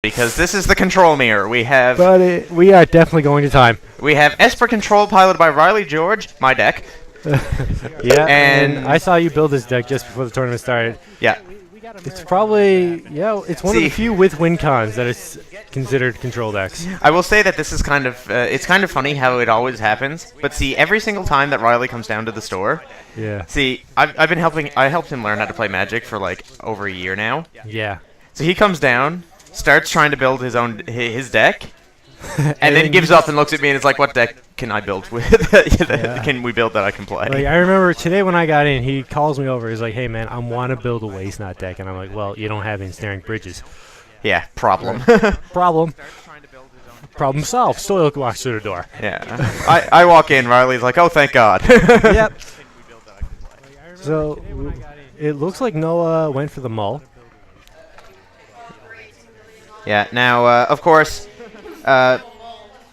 because this is the control mirror. We have But we are definitely going to time. Esper Control piloted by Riley George, my deck. Yeah, and I saw you build this deck just before the tournament started. Yeah. It's probably, it's one of the few with win cons that is considered control decks. I will say that this is kind of, it's kind of funny how it always happens. But see, every single time that Riley comes down to the store, see, I helped him learn how to play Magic for like over a year now. Yeah. So he comes down, starts trying to build his deck, and then gives up and looks at me and is like, "What deck can I build with? Can we build that I can play?" Like, I remember today when I got in, he calls me over. He's like, "Hey man, I want to build a Waste Not deck," and I'm like, "Well, you don't have Ensnaring Bridges." Yeah, problem. Problem. Problem solved. Still walks through the door. Yeah. I walk in, Riley's like, "Oh, thank God." Yep. So it looks like Noah went for the mull. Yeah. Now, of course.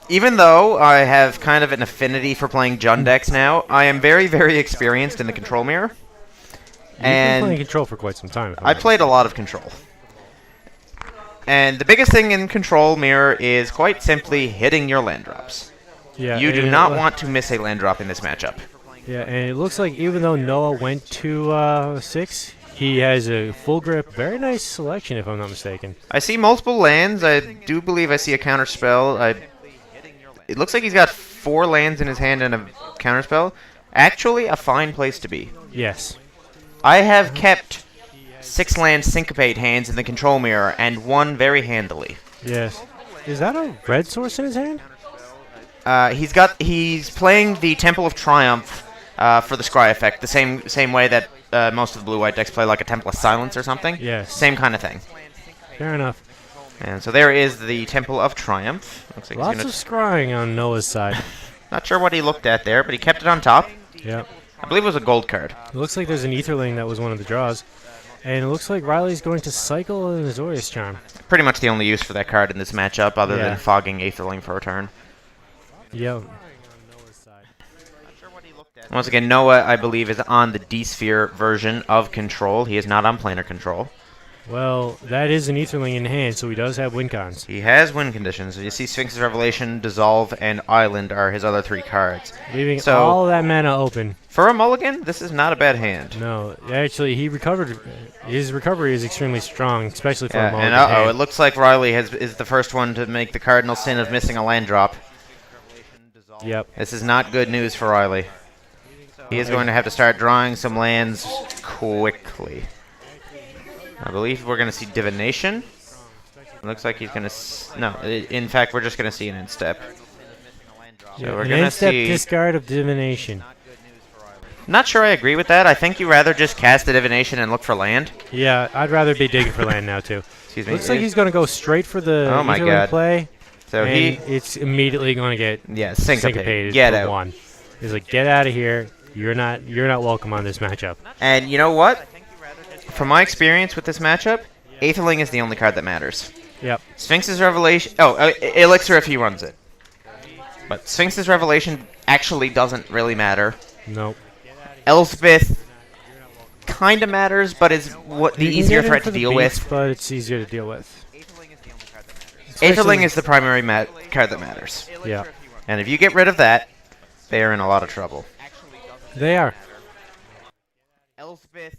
Even though I have kind of an affinity for playing Jund decks now, I am very, very experienced in the control mirror. You've been playing control for quite some time. I played a lot of control. And the biggest thing in control mirror is quite simply hitting your land drops. Yeah, you do not want to miss a land drop in this matchup. Yeah, and it looks like even though Noah went to 6, he has a full grip, very nice selection if I'm not mistaken. I see multiple lands. I do believe I see a counter spell. It looks like he's got 4 lands in his hand and a counter spell. Actually, a fine place to be. Yes. I have kept 6 land syncopate hands in the control mirror and won very handily. Yes. Is that a red source in his hand? He's playing the Temple of Triumph for the Scry effect, the same way that most of the blue-white decks play, like a Temple of Silence or something. Yes. Same kind of thing. Fair enough. And so there is the Temple of Triumph. Looks like lots of scrying on Noah's side. Not sure what he looked at there, but he kept it on top. Yep. I believe it was a gold card. It looks like there's an Aetherling that was one of the draws. And it looks like Riley's going to cycle an Azorius Charm. Pretty much the only use for that card in this matchup, other than fogging Aetherling for a turn. Yep. Once again, Noah, I believe, is on the D-Sphere version of Control. He is not on Planar Control. Well, that is an Aetherling in hand, so he does have win cons. He has win conditions. You see Sphinx's Revelation, Dissolve, and Island are his other 3 cards. Leaving all of that mana open. For a mulligan, this is not a bad hand. No, actually, he recovered. His recovery is extremely strong, especially for a mulligan and hand. it looks like Riley is the first one to make the cardinal sin of missing a land drop. Yep. This is not good news for Riley. He is going to have to start drawing some lands quickly. I believe we're going to see Divination. Looks like he's going to... No, in fact, we're just going to see an instep. So we're going to see... discard of Divination. Not sure I agree with that. I think you rather just cast the Divination and look for land. Yeah, I'd rather be digging for land now, too. Excuse me. Looks like he's going to go straight for the play. So it's immediately going to get syncopated get for out. 1. He's like, get out of here. You're not welcome on this matchup. And you know what? From my experience with this matchup, Aetherling is the only card that matters. Yep. Sphinx's Revelation... Oh, Elixir if he runs it. But Sphinx's Revelation actually doesn't really matter. Nope. Elspeth kind of matters, but is the easier threat to deal with. But it's easier to deal with. Aetherling is the primary card that matters. Yeah. And if you get rid of that, they are in a lot of trouble. They are. Elspeth.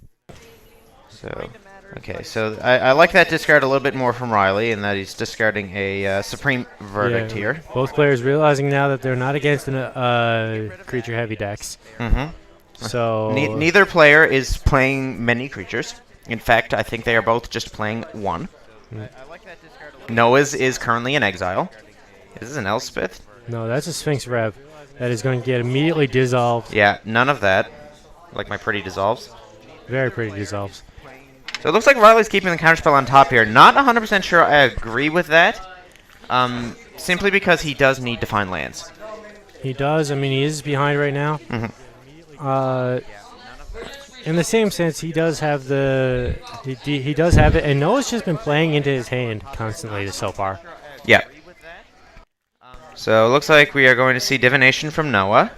So, okay, so I like that discard a little bit more from Riley, in that he's discarding a Supreme Verdict here. Both players realizing now that they're not against creature-heavy decks. Mm-hmm. So neither player is playing many creatures. In fact, I think they are both just playing 1. Noah's is currently in exile. Is this an Elspeth? No, that's a Sphinx Rev. That is going to get immediately dissolved. Yeah, none of that. Like my pretty dissolves. Very pretty dissolves. So it looks like Riley's keeping the counterspell on top here. Not 100% sure I agree with that. Simply because he does need to find lands. He does. I mean, he is behind right now. Mm-hmm. In the same sense, he does have he does have it, and Noah's just been playing into his hand constantly so far. Yeah. So it looks like we are going to see Divination from Noah.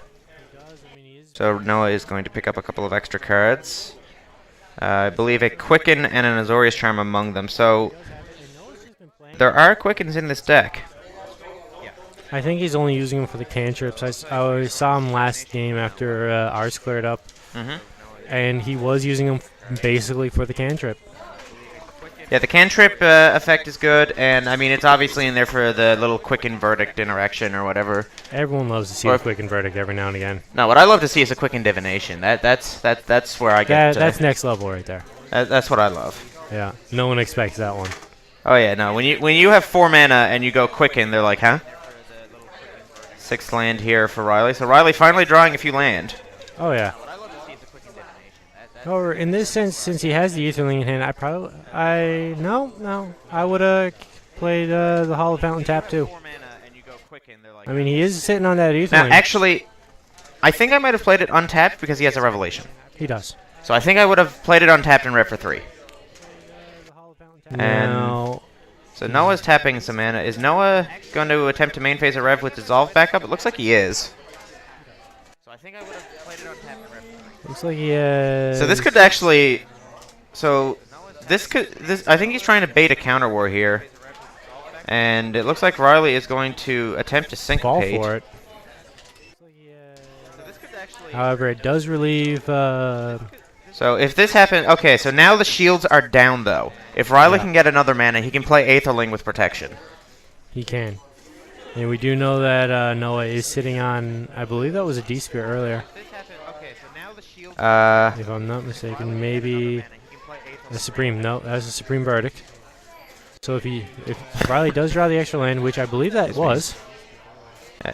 So Noah is going to pick up a couple of extra cards. I believe a Quicken and an Azorius Charm among them. So there are quickens in this deck. I think he's only using them for the cantrips. I saw him last game after ours cleared up, and he was using them basically for the cantrip. Yeah, the cantrip effect is good, and I mean it's obviously in there for the little quicken verdict interaction or whatever. Everyone loves to see a quicken verdict every now and again. No, what I love to see is a quicken divination. That's where I get. That's next level right there. That's what I love. Yeah, no one expects that one. Oh yeah, no. When you have 4 mana and you go quicken, they're like, huh? 6th land here for Riley. So Riley finally drawing a few land. Oh yeah. However, in this sense, since he has the Etherling in hand, I would have played the Hollow Fountain tap too. I mean, he is sitting on that Etherling. Now, actually, I think I might have played it untapped because he has a Revelation. He does. So I think I would have played it untapped and rev for 3. Now, so Noah's tapping some mana. Is Noah going to attempt to main phase a rev with Dissolve backup? It looks like he is. So I think I would have played it untapped and rev for 3. Looks like he has... So this could actually... I think he's trying to bait a counter war here. And it looks like Riley is going to attempt to syncopate. Fall for it. However, it does relieve... So if this happens... Okay, so now the shields are down, though. If Riley can get another mana, he can play Aetherling with protection. He can. And we do know that Noah is sitting on... I believe that was a D-Spear earlier. If I'm not mistaken, maybe... The Supreme. No, that was a Supreme Verdict. So if Riley does draw the extra land, which I believe that was...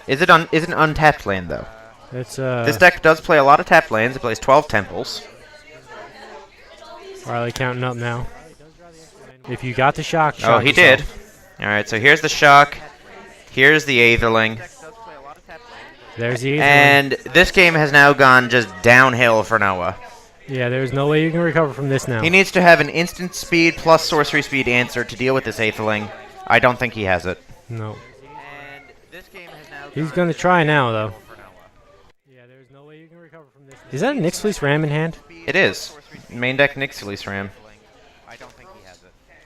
Is it an untapped land, though? It's, this deck does play a lot of tapped lands. It plays 12 temples. Riley counting up now. If you got the shock, oh, he did. Alright, so here's the shock. Here's the Aetherling. There's the Aetherling. And this game has now gone just downhill for Noah. Yeah, there's no way you can recover from this now. He needs to have an instant speed plus sorcery speed answer to deal with this Aetherling. I don't think he has it. No. He's going to try now, though. Yeah, there's no way you can recover from this. Is that a Nyx Fleece Ram in hand? It is. Main deck Nyx Fleece Ram.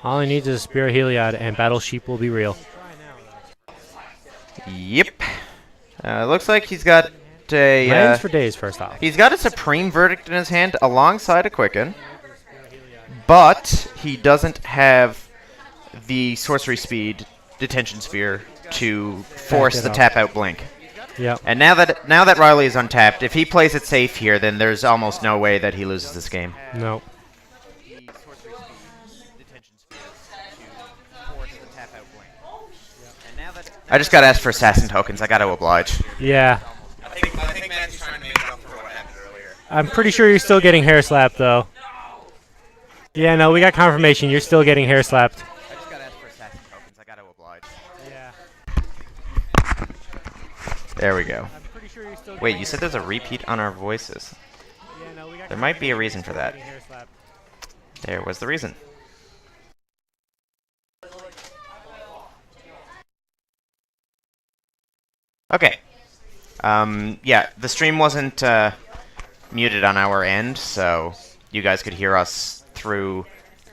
All he needs is a Spirit Heliod, and Battle Sheep will be real. Yep. Looks like he's got a... Lands for days, first off. He's got a Supreme Verdict in his hand alongside a Quicken. But he doesn't have the Sorcery Speed Detention Sphere to force the tap-out Blink. Yep. And now that Riley is untapped, if he plays it safe here, then there's almost no way that he loses this game. No. I just got asked for assassin tokens. I got to oblige. Yeah. I think Matthew's trying to make up for what happened earlier. I'm pretty sure you're still getting hair slapped, though. Yeah, no, we got confirmation. You're still getting hair slapped. I just got asked for assassin tokens. I got to oblige. Yeah. There we go. Wait, you said there's a repeat on our voices. There might be a reason for that. There was the reason. Okay. Yeah, the stream wasn't muted on our end, so you guys could hear us through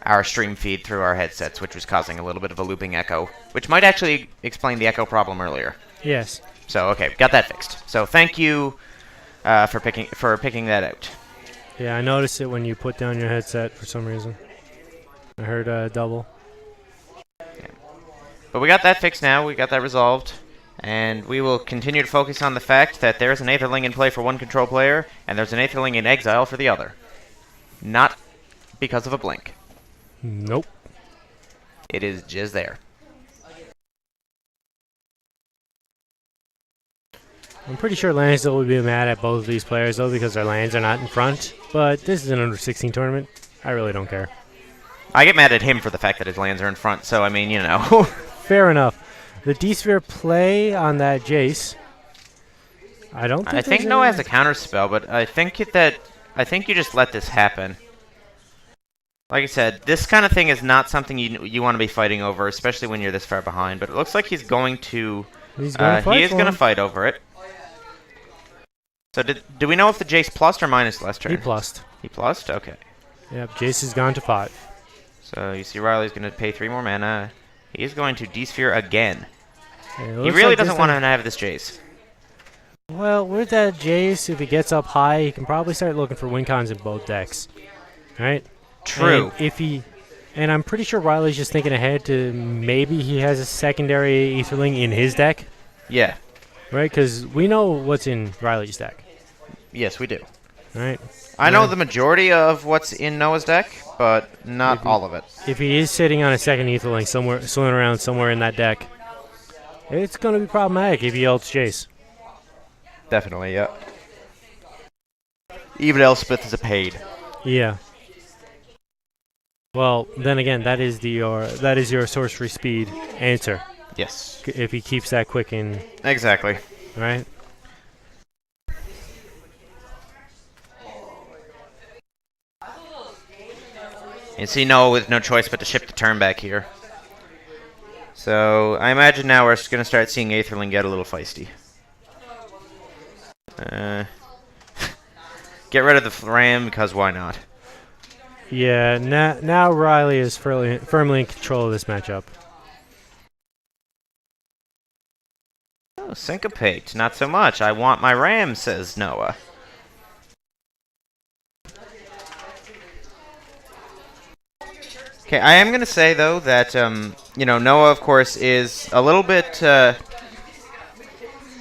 our stream feed through our headsets, which was causing a little bit of a looping echo, which might actually explain the echo problem earlier. Yes. So okay, got that fixed. So thank you for picking that out. Yeah, I noticed it when you put down your headset for some reason. I heard double. Yeah. But we got that fixed now. We got that resolved. And we will continue to focus on the fact that there's an Aetherling in play for one control player, and there's an Aetherling in exile for the other. Not because of a blink. Nope. It is just there. I'm pretty sure Lansdale would be mad at both of these players, though, because their lands are not in front. But this is an under 16 tournament. I really don't care. I get mad at him for the fact that his lands are in front, so I mean, you know. Fair enough. The D-Sphere play on that Jace. I think Noah has a counter spell, but I think you just let this happen. Like I said, this kind of thing is not something you want to be fighting over, especially when you're this far behind. But it looks like he's going to. He is going to fight over it. So do we know if the Jace plussed or minus last turn? He plussed. He plussed? Okay. Yep, Jace has gone to 5. So you see Riley's going to pay 3 more mana. He's going to D-Sphere again. It He looks really like this doesn't want time- to have this Jace. Well, with that Jace, if he gets up high, he can probably start looking for win cons in both decks. Right? True. And I'm pretty sure Riley's just thinking ahead to maybe he has a secondary Aetherling in his deck. Yeah. Right? Because we know what's in Riley's deck. Yes, we do. Right? I know the majority of what's in Noah's deck, but not all of it. If he is sitting on a second Aetherling somewhere, swimming around somewhere in that deck, it's going to be problematic if he ults Jace. Definitely, yeah. Even Elspeth is a paid. Yeah. Well, then again, that is your sorcery speed answer. Yes. If he keeps that quick in, Exactly. right? You see Noah with no choice but to ship the turn back here. So I imagine now we're going to start seeing Aetherling get a little feisty. Get rid of the Ram because why not? Yeah, now Riley is firmly in control of this matchup. Oh, Syncopate. Not so much. I want my Ram, says Noah. Okay, I am going to say, though, that, Noah, of course, is a little bit...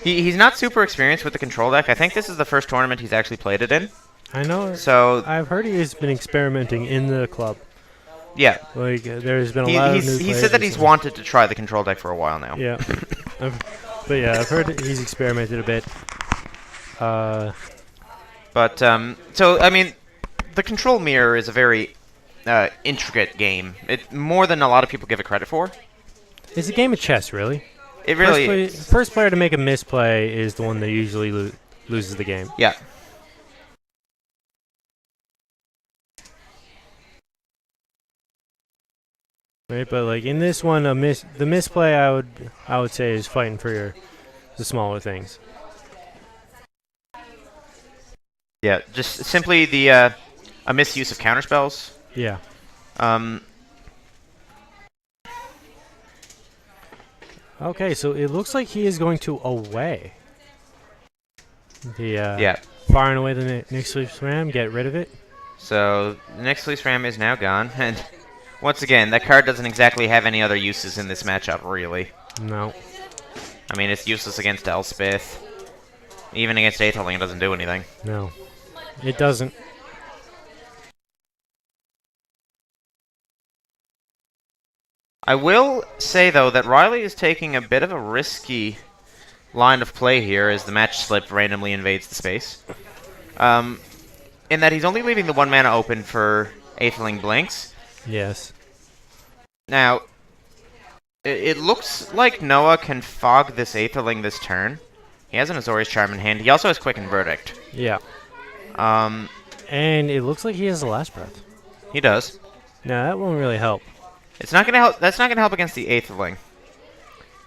He's not super experienced with the control deck. I think this is the first tournament he's actually played it in. I know. So I've heard he's been experimenting in the club. Yeah. Like, there's been a lot of new He said that he's wanted to try the control deck for a while now. Yeah. I've heard that he's experimented a bit. So, I mean, the control mirror is a very intricate game. It more than a lot of people give it credit for. It's a game of chess, really. It really first player to make a misplay is the one that usually loses the game. Yeah. Right, but like in this one, the misplay I would say is fighting for the smaller things. Yeah, just simply a misuse of counterspells. Yeah. Okay, so it looks like he is going to away. Far and away the Nyxleaf's Ram, get rid of it. So the Nyxleaf's Ram is now gone, and once again, that card doesn't exactly have any other uses in this matchup, really. No. I mean, it's useless against Elspeth. Even against Aetherling, it doesn't do anything. No. It doesn't. I will say, though, that Riley is taking a bit of a risky line of play here as the match slip randomly invades the space. In that he's only leaving the 1 mana open for Aetherling Blinks. Yes. Now, it looks like Noah can fog this Aetherling this turn. He has an Azorius Charm in hand. He also has Quicken Verdict. Yeah. And it looks like he has the Last Breath. He does. No, that won't really help. It's not gonna help. That's not gonna help against the Aetherling.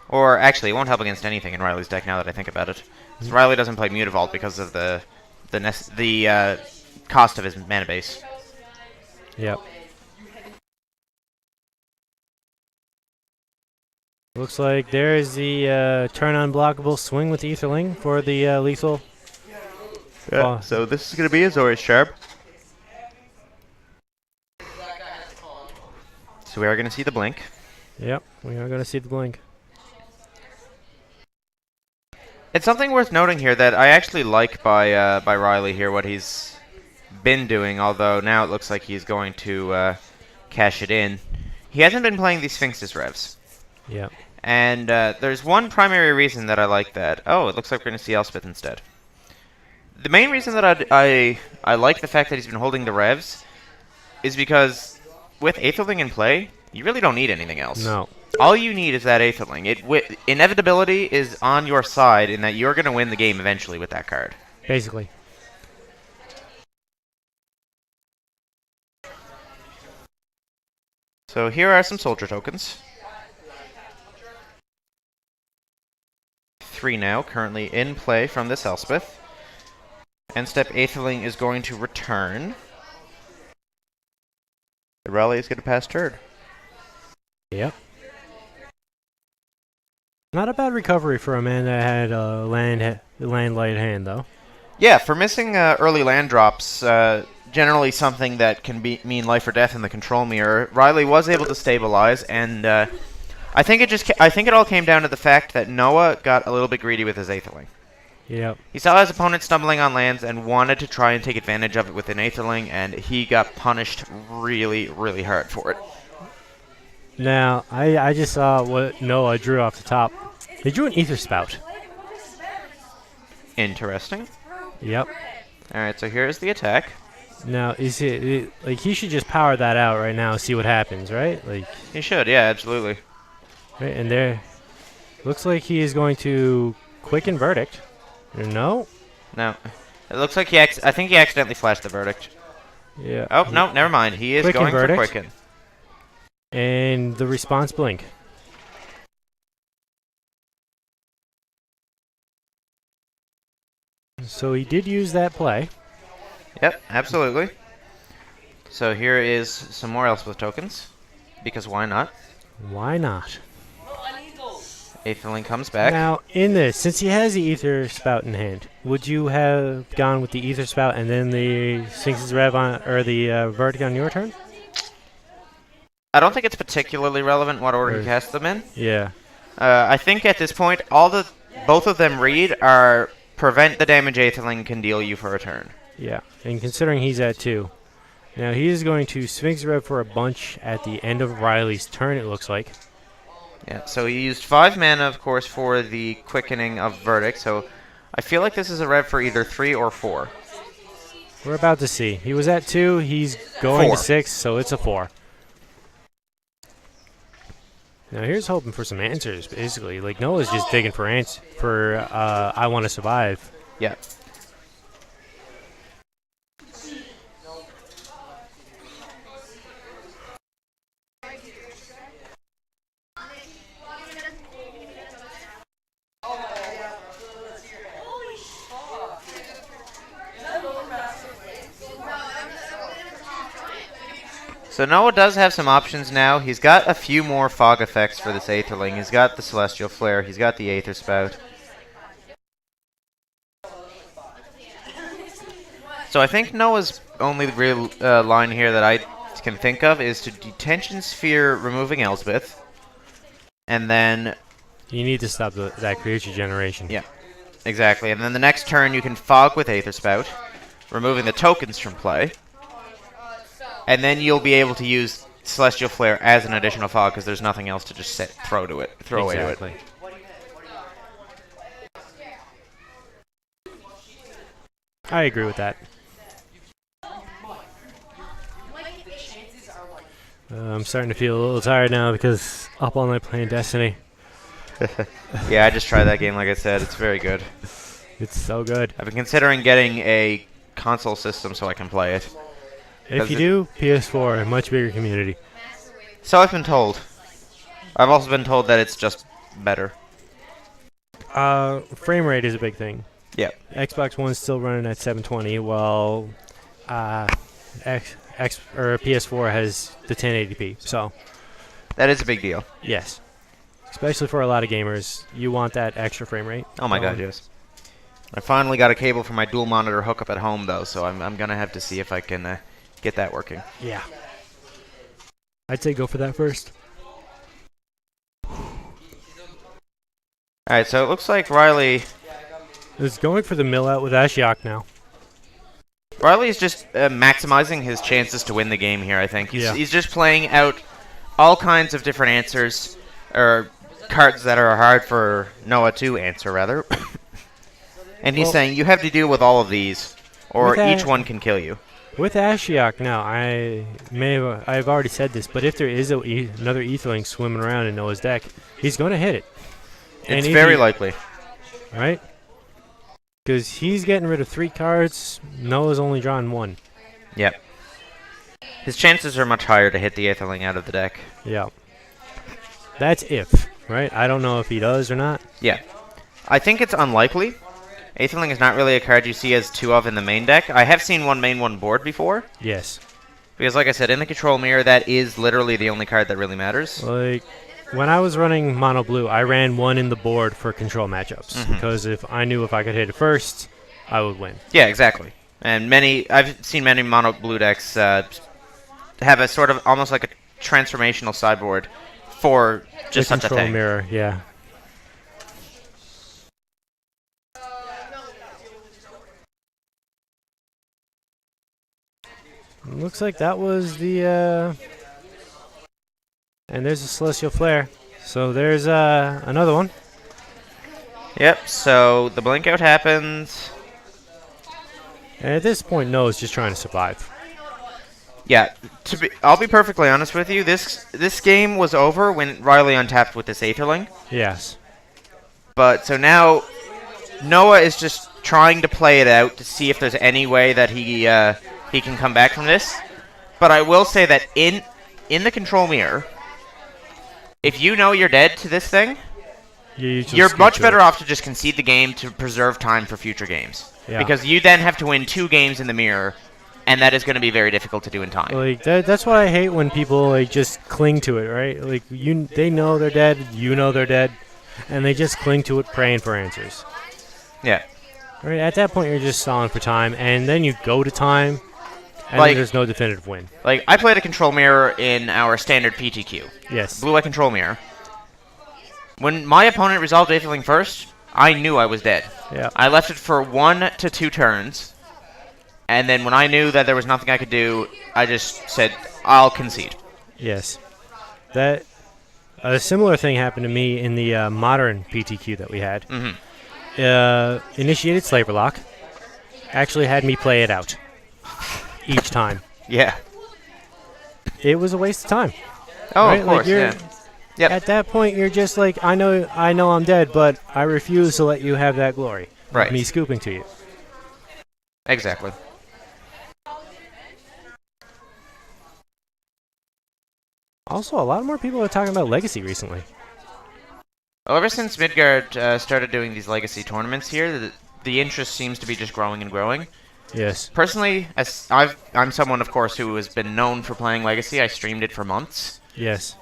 Or actually, it won't help against anything in Riley's deck. Now that I think about it, Riley doesn't play Mutavault because of the cost of his mana base. Yep. Looks like there is the turn unblockable swing with Aetherling for the lethal. Yeah, so this is going to be Azorius Charm. So we are going to see the blink. Yep, we are going to see the blink. It's something worth noting here that I actually like by Riley here, what he's been doing, although now it looks like he's going to cash it in. He hasn't been playing these Sphinx's Revs. Yep. And there's one primary reason that I like that. Oh, it looks like we're going to see Elspeth instead. The main reason that I like the fact that he's been holding the Revs is because with Aetherling in play, you really don't need anything else. No. All you need is that Aetherling. Inevitability is on your side in that you're going to win the game eventually with that card. Basically. So here are some soldier tokens. 3 now, currently in play from this Elspeth. End step Aetherling is going to return. The Rally is going to pass turn. Yep. Not a bad recovery for a man that had a land light hand, though. Yeah, for missing early land drops, generally something that can mean life or death in the control mirror. Riley was able to stabilize, and I think it all came down to the fact that Noah got a little bit greedy with his Aetherling. Yep. He saw his opponent stumbling on lands and wanted to try and take advantage of it with an Aetherling, and he got punished really, really hard for it. Now, I just saw what Noah drew off the top. He drew an Ether Spout. Interesting. Yep. Alright, so here's the attack. Now, is it like he should just power that out right now, see what happens, right? Like He should, yeah, absolutely. right, and there looks like he is going to quicken Verdict. No? No. It looks like I think he accidentally flashed the Verdict. Yeah. Oh, no, never mind. He is Quicken going for Verdict. Quicken. And the response blink. So he did use that play. Yep, absolutely. So here is some more Elspeth tokens, because why not? Why not? Aetherling comes back. Now, in this, since he has the Ether Spout in hand, would you have gone with the Ether Spout and then the Sphinx's Rev on, or the Verdict on your turn? I don't think it's particularly relevant what order Or- he casts them in. Yeah. I think at this point, both of them read are prevent the damage Aetherling can deal you for a turn. Yeah. And considering he's at 2. Now, he is going to Sphinx Rev for a bunch at the end of Riley's turn, it looks like. Yeah, so he used 5 mana, of course, for the quickening of Verdict, so I feel like this is a rev for either 3 or 4. We're about to see. He was at 2. He's going 4. to 6, so it's a 4. Now here's hoping for some answers, basically. Like Noah's just digging for I want to survive. Yeah. So Noah does have some options now. He's got a few more fog effects for this Aetherling. He's got the Celestial Flare. He's got the Aether Spout. So I think Noah's only real line here that I can think of is to Detention Sphere, removing Elspeth, and then You need to stop that creature generation. yeah, exactly. And then the next turn you can Fog with Aether Spout, removing the tokens from play. And then you'll be able to use Celestial Flare as an additional fog because there's nothing else to just throw away to it. I agree with that. I'm starting to feel a little tired now because up all night playing Destiny. Yeah, I just tried that game, like I said. It's very good. It's so good. I've been considering getting a console system so I can play it. If you do, PS4, a much bigger community. So I've been told. I've also been told that it's just better. Frame rate is a big thing. Yeah. Xbox One's still running at 720, while PS4 has the 1080p. So That is a big deal. yes, especially for a lot of gamers, you want that extra frame rate. Oh my god, yes. I finally got a cable for my dual monitor hookup at home, though, so I'm going to have to see if I can get that working. Yeah. I'd say go for that first. Alright, so it looks like Riley Is going for the mill out with Ashiok now. Riley's just maximizing his chances to win the game here, I think. Yeah. He's just playing out all kinds of different answers, or cards that are hard for Noah to answer, rather. And he's saying, you have to deal with all of these, or each one can kill you. With Ashiok now, I've already said this, but if there is another Aetherling swimming around in Noah's deck, he's going to hit it. It's very likely. Right? Because he's getting rid of 3 cards. Noah's only drawn 1. Yep. His chances are much higher to hit the Aetherling out of the deck. Yeah. That's if, right? I don't know if he does or not. Yeah. I think it's unlikely. Aetherling is not really a card you see as 2 of in the main deck. I have seen 1 main, 1 board before. Yes. Because like I said, in the control mirror, that is literally the only card that really matters. Like, when I was running mono blue, I ran one in the board for control matchups because if I knew if I could hit it first, I would win. Yeah, exactly. And I've seen many mono blue decks have a sort of almost like a transformational sideboard for just the such a control thing. mirror, yeah. Looks like that was the and there's a Celestial Flare. So there's another one. Yep, so the blink out happens. And at this point, Noah's just trying to survive. Yeah, I'll be perfectly honest with you. This game was over when Riley untapped with this Aetherling. Yes. But so now Noah is just trying to play it out to see if there's any way that he can come back from this. But I will say that in the control mirror, if you know you're dead to this thing, you're much better off to just concede the game to preserve time for future games. Yeah. Because you then have to win 2 games in the mirror, and that is going to be very difficult to do in time. Like that's what I hate when people like just cling to it, right? Like they know they're dead, you know they're dead, and they just cling to it, praying for answers. Yeah. Right, at that point, you're just stalling for time, and then you go to time, and Like- then there's no definitive win. Like, I played a control mirror in our standard PTQ. Yes. Blue-white control mirror. When my opponent resolved Aetherling first, I knew I was dead. Yeah. I left it for 1 to 2 turns, and then when I knew that there was nothing I could do, I just said, I'll concede. Yes. That a similar thing happened to me in the modern PTQ that we had. Initiated Slaver Lock. Actually had me play it out each time. Yeah. It was a waste of time. Oh, right? of course, like you're, yeah. Yep. At that point, you're just like, I know I'm dead, but I refuse to let you have that glory. Right. Of me scooping to you. Exactly. Also, a lot more people are talking about Legacy recently. Well, ever since Midgard started doing these Legacy tournaments here, the interest seems to be just growing and growing. Yes. Personally, I'm someone, of course, who has been known for playing Legacy. I streamed it for months. Yes.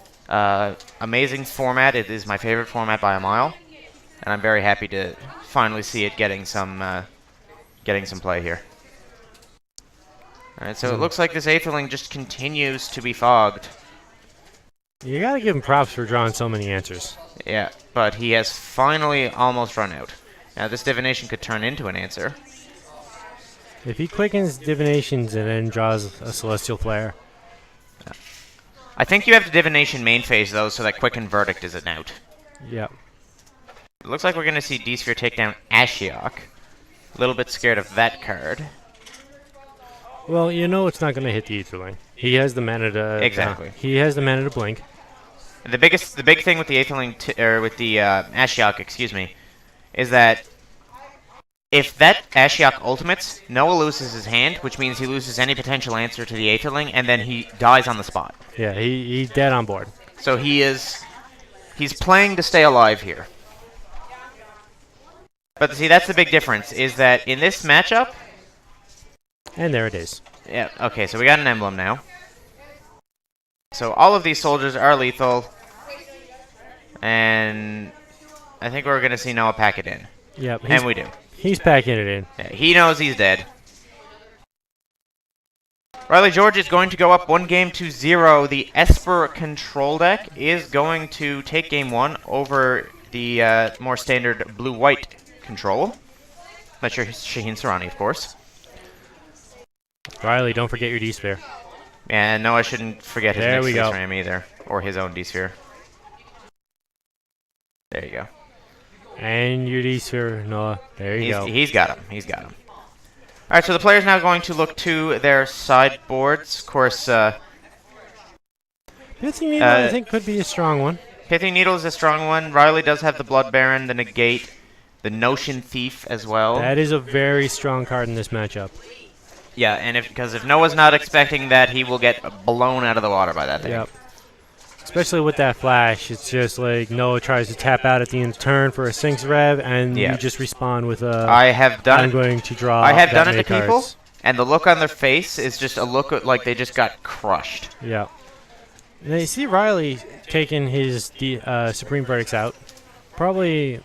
Amazing format. It is my favorite format by a mile, and I'm very happy to finally see it getting some play here. All right, so it looks like this Aetherling just continues to be fogged. You gotta give him props for drawing so many answers. Yeah, but he has finally almost run out. Now this divination could turn into an answer. If he quickens divinations and then draws a Celestial Flare. I think you have the divination main phase though, so that quicken verdict isn't out. Yep. It looks like we're gonna see D-Sphere take down Ashiok. A little bit scared of that card. Well, you know it's not gonna hit the Aetherling. He has the mana to Exactly. he has the mana to blink. And the big thing with the Aetherling, or with the Ashiok, excuse me, is that if that Ashiok ultimates, Noah loses his hand, which means he loses any potential answer to the Aetherling, and then he dies on the spot. Yeah, he's dead on board. So he's playing to stay alive here. But see, that's the big difference, is that in this matchup... And there it is. Yeah, okay, so we got an emblem now. So all of these soldiers are lethal. And I think we're going to see Noah pack it in. Yep. And we do. He's packing it in. Yeah, he knows he's dead. Riley George is going to go up 1-0. The Esper control deck is going to take game 1 over the more standard blue-white control. That's your Shaheen Sarani, of course. Riley, don't forget your D-Sphere. And Noah shouldn't forget his There we mixed go. Ram either, or his own D-Sphere. There you go. And your D-Sphere, Noah. There you go. He's got him. He's got him. All right, so the player's now going to look to their sideboards. Of course, Pithing Needle, I think, could be a strong one. Pithy Needle is a strong one. Riley does have the Blood Baron, the Negate, the Notion Thief as well. That is a very strong card in this matchup. Yeah, and because if Noah's not expecting that, he will get blown out of the water by that thing. Yep. Especially with that flash, it's just like Noah tries to tap out at the end of turn for a Sinks Rev, and you just respond with a. I have done I'm it. going to draw. I have that done it many to people, cards. and the look on their face is just a look like they just got crushed. Yeah. They see Riley taking his Supreme Verdicts out. Probably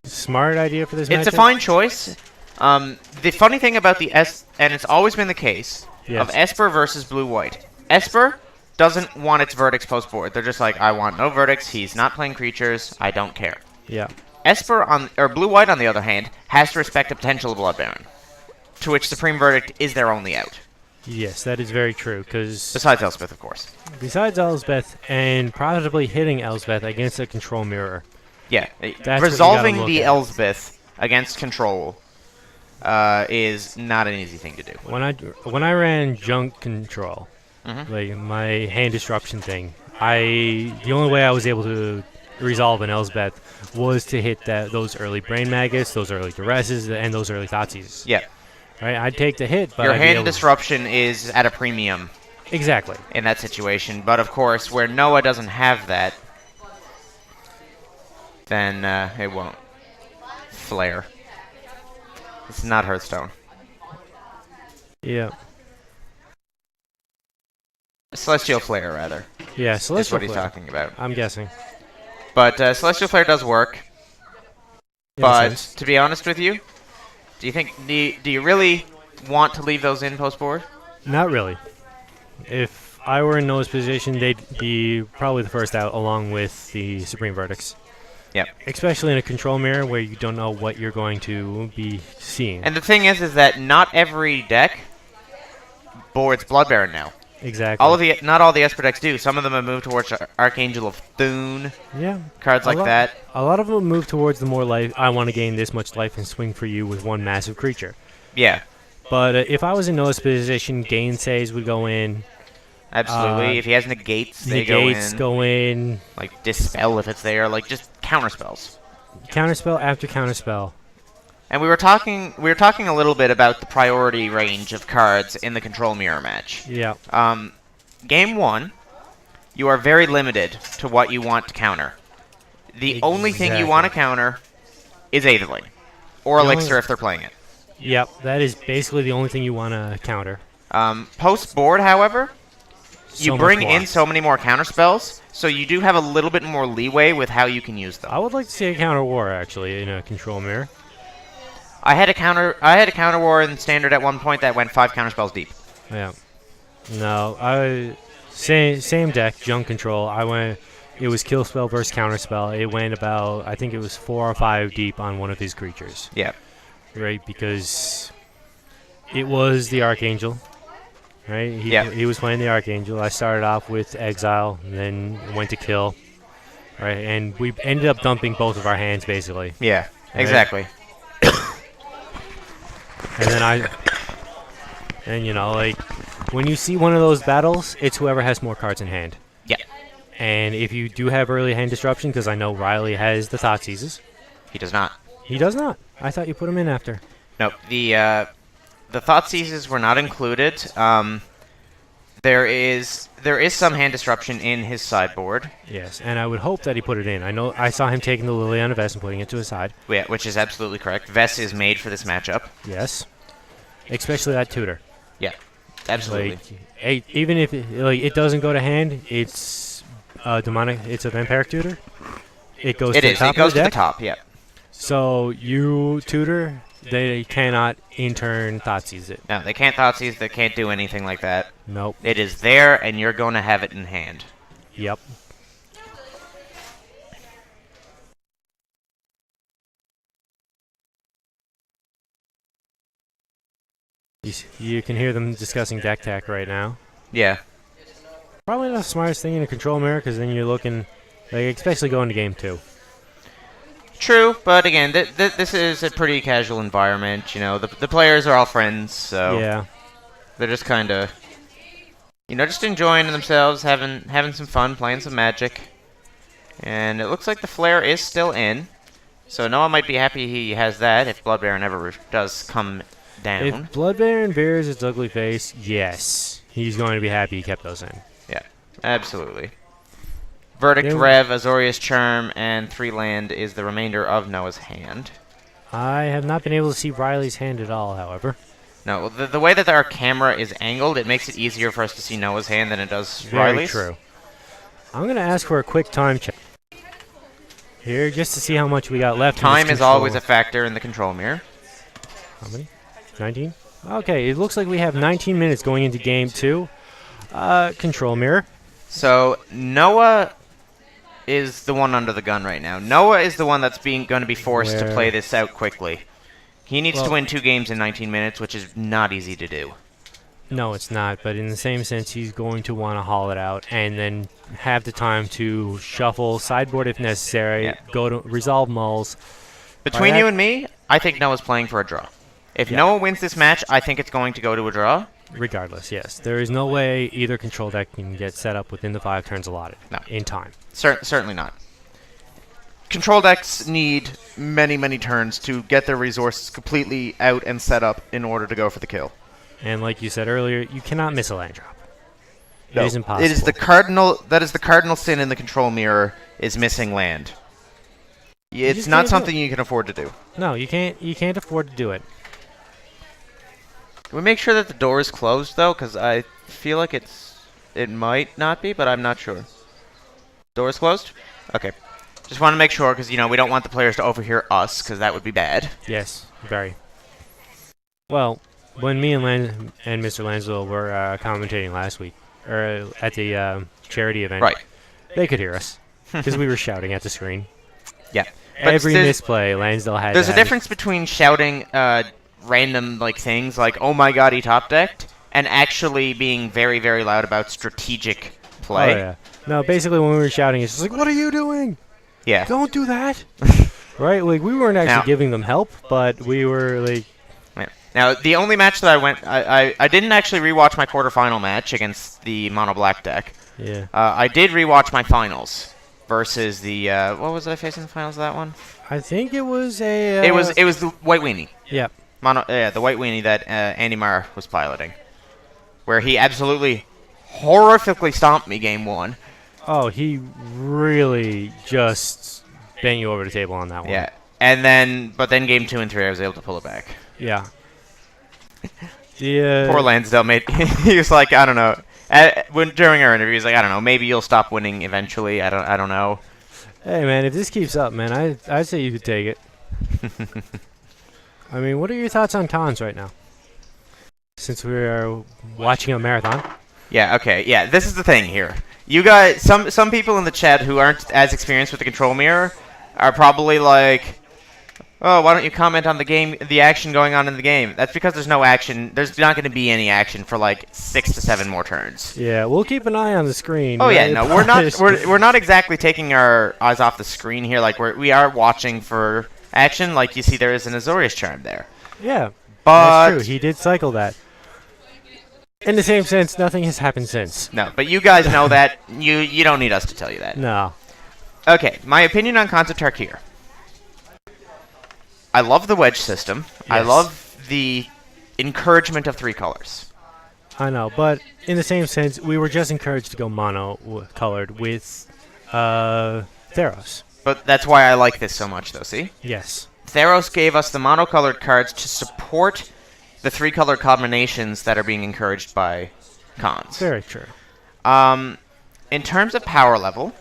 smart idea for this match. It's a fine choice. The funny thing about the and it's always been the case, Yes. of Esper versus Blue-White. Esper doesn't want its verdicts post-board. They're just like, I want no verdicts, he's not playing creatures, I don't care. Yeah. Esper, or Blue-White on the other hand, has to respect the potential of Blood Baron, to which Supreme Verdict is their only out. Yes, that is very true, because Besides Elspeth, of course. besides Elsbeth and profitably hitting Elsbeth against a control mirror. Yeah, That's resolving what the you gotta look at. Elsbeth against control is not an easy thing to do. When I ran junk control, like my hand disruption thing, the only way I was able to resolve an Elsbeth was to hit those early brain maggots, those early duresses, and those early Thoughtseize. Yeah. Right, I'd take the hit, but Your I'd be hand able to- disruption is at a premium Exactly. in that situation, but of course, where Noah doesn't have that, then it won't. Flare. It's not Hearthstone. Yeah. Celestial Flare, rather, Yeah, is Celestial what he's Flare. talking about. I'm guessing. But Celestial Flare does work, Yeah, but makes sense. to be honest with you, do you really want to leave those in post-board? Not really. If I were in Noah's position, they'd be probably the first out along with the Supreme Verdicts. Yep. Especially in a control mirror where you don't know what you're going to be seeing. And the thing is that not every deck boards Blood Baron now. Exactly. Not all the Esper decks do. Some of them have moved towards Archangel of Thune, Yeah. cards like that. A lot of them move towards the more life. I want to gain this much life and swing for you with one massive creature. Yeah, But if I was in Noah's position, Gainsays would go in. absolutely. If he has negates, they go Negates in. go in. Like Dispel if it's there. Like just counter spells. Counterspell after counterspell. And we were talking a little bit about the priority range of cards in the Control Mirror match. Yeah. Game 1, you are very limited to what you want to counter. The only thing you want to counter is Aetherling. Or The only- Elixir if they're playing it. Yep. That is basically the only thing you want to counter. Post-board, however, you So much bring more. in so many more counter spells, so you do have a little bit more leeway with how you can use them. I would like to see a counter war actually in a control mirror. I had a counter war in standard at one point that went 5 counter spells deep. Yeah. No, same deck, junk control. It was kill spell versus counter spell. It went about, I think it was 4 or 5 deep on one of his creatures. Yeah. Right, because it was the Archangel. Right. He was playing the Archangel. I started off with Exile, and then went to kill. Right, and we ended up dumping both of our hands basically. Yeah, exactly. And then like, when you see one of those battles, it's whoever has more cards in hand. Yeah. And if you do have early hand disruption, because I know Riley has the Thoughtseizes. He does not. He does not. I thought you put him in after. Nope. The Thoughtseizes were not included. There is some hand disruption in his sideboard. Yes, and I would hope that he put it in. I saw him taking the Liliana Vest and putting it to his side. Yeah, which is absolutely correct. Vess is made for this matchup. Yes. Especially that tutor. Yeah, absolutely. Even if it doesn't go to hand, it's demonic. It's a vampiric tutor. It goes to the top It goes of the to the deck. top. Yeah. So you tutor, they cannot in turn Thoughtseize it. No, they can't Thoughtseize. They can't do anything like that. Nope. It is there, and you're going to have it in hand. Yep. You can hear them discussing deck tech right now. Yeah. Probably not the smartest thing in a control mirror, because then you're looking, like, especially going to game 2. True, but again, this is a pretty casual environment. You know, the players are all friends, so Yeah. they're just kind of, just enjoying themselves, having some fun, playing some Magic. And it looks like the Flare is still in, so Noah might be happy he has that if Blood Baron ever does come down. If Blood Baron bears its ugly face, yes, he's going to be happy he kept those in. Yeah, absolutely. Verdict, Then- Rev, Azorius Charm, and 3 land is the remainder of Noah's hand. I have not been able to see Riley's hand at all, however. No, the way that our camera is angled, it makes it easier for us to see Noah's hand than it does Very Riley's. true. I'm going to ask for a quick time check here just to see how much we got left. Time is always a factor in the control mirror. How many? 19? Okay, it looks like we have 19 minutes going into game 2. Control mirror. So Noah is the one under the gun right now. Noah is the one that's going to be forced to play this out quickly. He needs to win 2 games in 19 minutes, which is not easy to do. No, it's not, but in the same sense, he's going to want to haul it out and then have the time to shuffle, sideboard if necessary, go to resolve mulls. Between you and me, I think Noah's playing for a draw. If Noah wins this match, I think it's going to go to a draw. Regardless, yes. There is no way either control deck can get set up within the 5 turns allotted in time. Certainly not. Control decks need many, many turns to get their resources completely out and set up in order to go for the kill. And like you said earlier, you cannot miss a land drop. It is impossible. It is the cardinal. That is the cardinal sin in the control mirror, is missing land. It's not something you can afford to do. No, you can't. You can't afford to do it. Can we make sure that the door is closed though? Because I feel like it might not be, but I'm not sure. Door is closed? Okay. Just want to make sure because we don't want the players to overhear us because that would be bad. Yes, very. Well, when me and Mr. Lansville were commentating last week, or at the charity event, they could hear us because we were shouting at the screen. Yeah. Every misplay, Lansdale had. There's a difference between shouting random things like "Oh my God, he top decked," and actually being very, very loud about strategic play. Oh yeah. No, basically when we were shouting, it's just like, "What are you doing? Yeah. Don't do that." Right? Like we weren't actually giving them help, but we were like. Yeah. Now the only match that I didn't actually rewatch my quarterfinal match against the mono black deck. Yeah. I did rewatch my finals versus the what was I facing in the finals of that one? I think it was a. It was the white weenie. Yeah. The white weenie that Andy Marr was piloting, where he absolutely horrifically stomped me game 1. Oh, he really just bent you over the table on that one. Yeah, but then game 2 and 3, I was able to pull it back. Yeah. Poor Lansdale he was like, I don't know. During our interview, he's like, I don't know, maybe you'll stop winning eventually. I don't know. Hey man, if this keeps up, man, I'd say you could take it. I mean, what are your thoughts on cons right now? Since we are watching a marathon. Yeah. Okay. Yeah. This is the thing here. You guys, some people in the chat who aren't as experienced with the control mirror are probably like, "Oh, why don't you comment on the action going on in the game?" That's because there's no action. There's not going to be any action for like 6 to 7 more turns. Yeah, we'll keep an eye on the screen. Oh yeah, no, we're not exactly taking our eyes off the screen here. Like we are watching for action. Like you see, there is an Azorius charm there. Yeah, but that's true. He did cycle that. In the same sense, nothing has happened since. No, but you guys know that. You don't need us to tell you that. No. Okay, my opinion on Khans of Tarkir. I love the wedge system. Yes. I love the encouragement of 3 colors. I know, but in the same sense, we were just encouraged to go mono-colored with Theros. But that's why I like this so much, though, see? Yes. Theros gave us the mono-colored cards to support the 3-color combinations that are being encouraged by Khans. Very true. In terms of power level,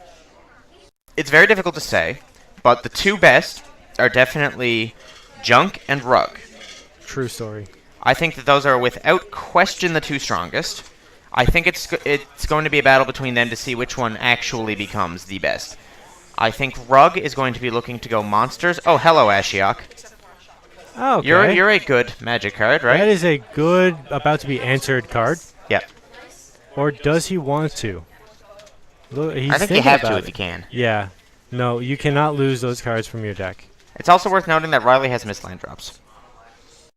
it's very difficult to say, but the 2 best are definitely Junk and Rug. True story. I think that those are without question the 2 strongest. I think it's going to be a battle between them to see which one actually becomes the best. I think Rug is going to be looking to go monsters. Oh, hello, Ashiok. Oh, okay. You're a good magic card, right? That is a good, about to be answered card. Yeah. Or does he want to? I think you have to if you can. Yeah. No, you cannot lose those cards from your deck. It's also worth noting that Riley has missed land drops.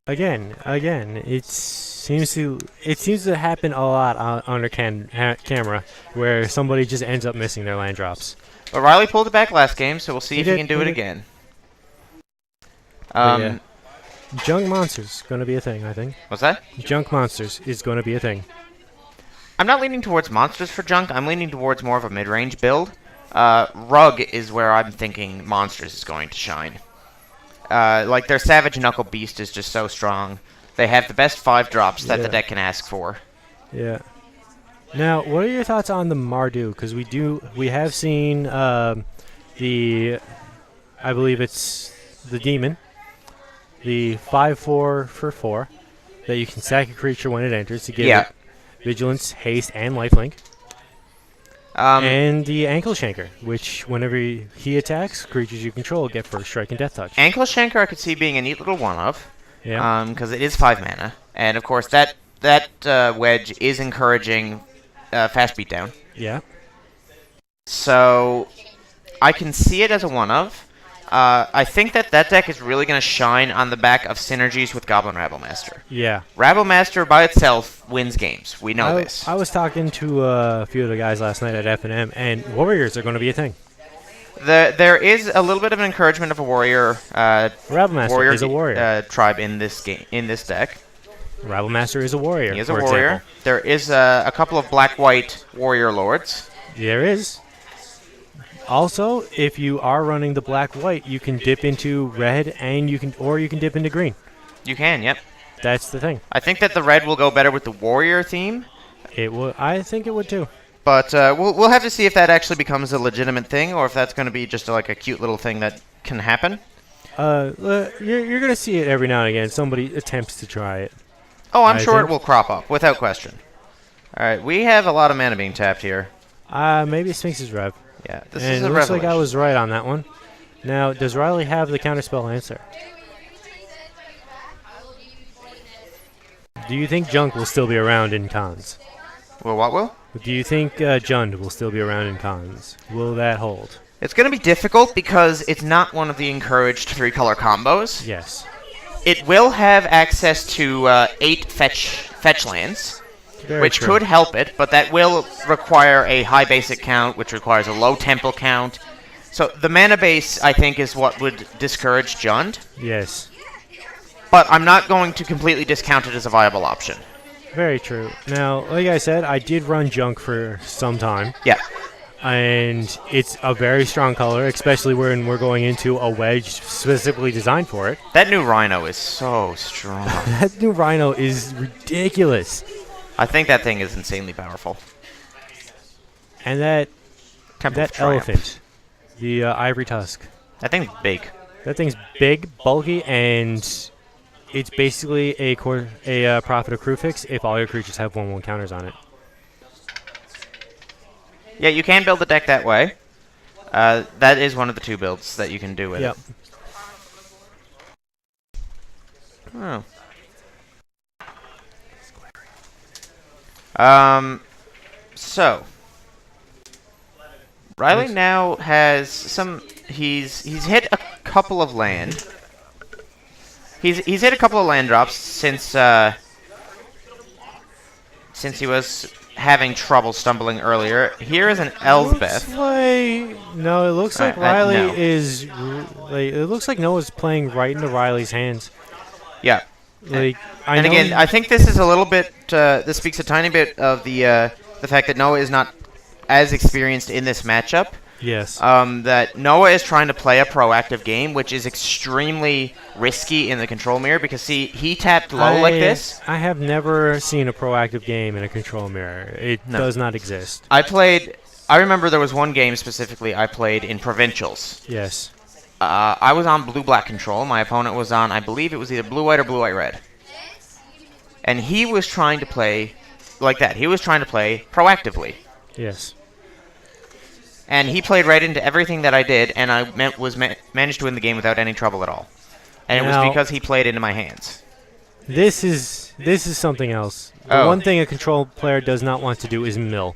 Again, it seems to happen a lot under camera, where somebody just ends up missing their land drops. But Riley pulled it back last game, so we'll see if he can do it again. Yeah. Junk Monsters going to be a thing, I think. What's that? Junk Monsters is going to be a thing. I'm not leaning towards monsters for Junk. I'm leaning towards more of a mid-range build. Rug is where I'm thinking monsters is going to shine. Like their Savage Knuckle Beast is just so strong. They have the best 5 drops that the deck can ask for. Yeah. Now, what are your thoughts on the Mardu? Because we have seen the, I believe it's the Demon, the 5/4 for 4 that you can sack a creature when it enters to give it Vigilance, Haste, and Lifelink. And the Ankle Shanker, which whenever he attacks, creatures you control get first strike and death touch. Ankle Shanker I could see being a neat little one-of. Yeah. Because it is 5 mana. And, of course, that wedge is encouraging fast beatdown. Yeah. So I can see it as a one-of. I think that deck is really going to shine on the back of synergies with Goblin Rabblemaster. Yeah. Rabblemaster by itself wins games. We know this. I was talking to a few of the guys last night at F&M, and Warriors are going to be a thing. There is a little bit of an encouragement of a warrior. Rabblemaster is a warrior. Tribe in this deck. Rabblemaster is a warrior. He is a warrior. Example. There is a couple of black-white warrior lords. There is. Also, if you are running the black-white, you can dip into red, and you can dip into green. You can, yep. That's the thing. I think that the red will go better with the warrior theme. It would. I think it would too. But we'll have to see if that actually becomes a legitimate thing, or if that's going to be just like a cute little thing that can happen. You're going to see it every now and again. Somebody attempts to try it. Oh, I'm sure it will crop up, without question. All right, we have a lot of mana being tapped here. Maybe Sphinx's Rev. Yeah, this and is a it looks Revelation. like I was right on that one. Now, does Riley have the counterspell answer? Do you think Junk will still be around in cons? Well, what will? Do you think Jund will still be around in cons? Will that hold? It's going to be difficult because it's not one of the encouraged 3-color combos. Yes. It will have access to 8 fetch lands, which could help it, but that will require a high basic count, which requires a low temple count. So the mana base, I think, is what would discourage Jund. Yes. But I'm not going to completely discount it as a viable option. Very true. Now, like I said, I did run Junk for some time. Yeah. And it's a very strong color, especially when we're going into a wedge specifically designed for it. That new Rhino is so strong. That new Rhino is ridiculous. I think that thing is insanely powerful. And that Temple of Triumph. elephant, the ivory tusk. That thing's big. That thing's big, bulky, and it's basically a Prophet of Crufix if all your creatures have 1/1 counters on it. Yeah, you can build the deck that way. That is one of the 2 builds that you can do with it. Oh. So Riley now has some. He's hit a couple of land. He's hit a couple of land drops since he was having trouble stumbling earlier. Here is an Elsbeth. No, it looks like Riley no. is. It looks like Noah's playing right into Riley's hands. Yeah. And again, I think this is a little bit. This speaks a tiny bit of the fact that Noah is not as experienced in this matchup. Yes. That Noah is trying to play a proactive game, which is extremely risky in the control mirror because he tapped low like this. I have never seen a proactive game in a control mirror. It does not exist. I remember there was one game specifically I played in Provincials. Yes. I was on blue-black control. My opponent was on, I believe it was either blue-white or blue-white-red. And he was trying to play like that. He was trying to play proactively. Yes. And he played right into everything that I did, and I managed to win the game without any trouble at all. And it was because he played into my hands. This is something else. The one thing a control player does not want to do is mill.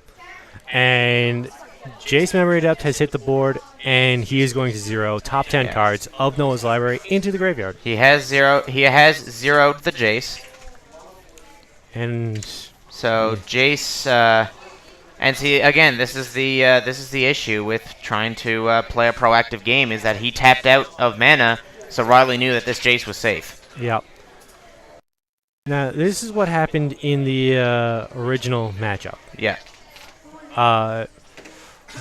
And Jace Memory Adept has hit the board, and he is going to zero top 10 cards of Noah's library into the graveyard. He has zeroed the Jace. And so Jace, and see again, this is the issue with trying to play a proactive game is that he tapped out of mana, so Riley knew that this Jace was safe. Yep. Now this is what happened in the original matchup. Yeah.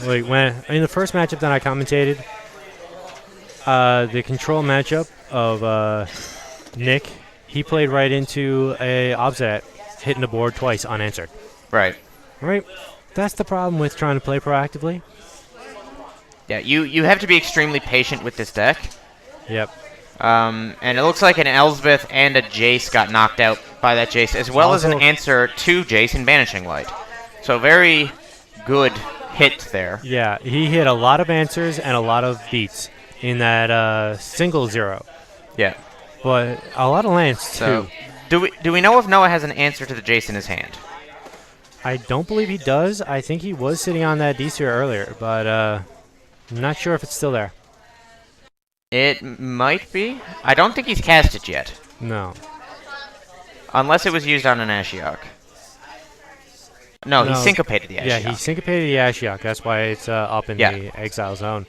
Like when in the first matchup that I commentated, the control matchup of Nick, he played right into a Obstinate, hitting the board twice unanswered. Right. Right? That's the problem with trying to play proactively. Yeah, you have to be extremely patient with this deck. Yep. And it looks like an Elsbeth and a Jace got knocked out by that Jace, as well as an Also- answer to Jace in Banishing Light. So very good hit there. Yeah, he hit a lot of answers and a lot of beats in that single 0. Yeah. But a lot of lands, So, too. do we know if Noah has an answer to the Jace in his hand? I don't believe he does. I think he was sitting on that D-sphere earlier, but I'm not sure if it's still there. It might be. I don't think he's cast it yet. No. Unless it was used on an Ashiok. No, he No. syncopated the Ashiok. Yeah, he syncopated the Ashiok. That's why it's up in the exile zone.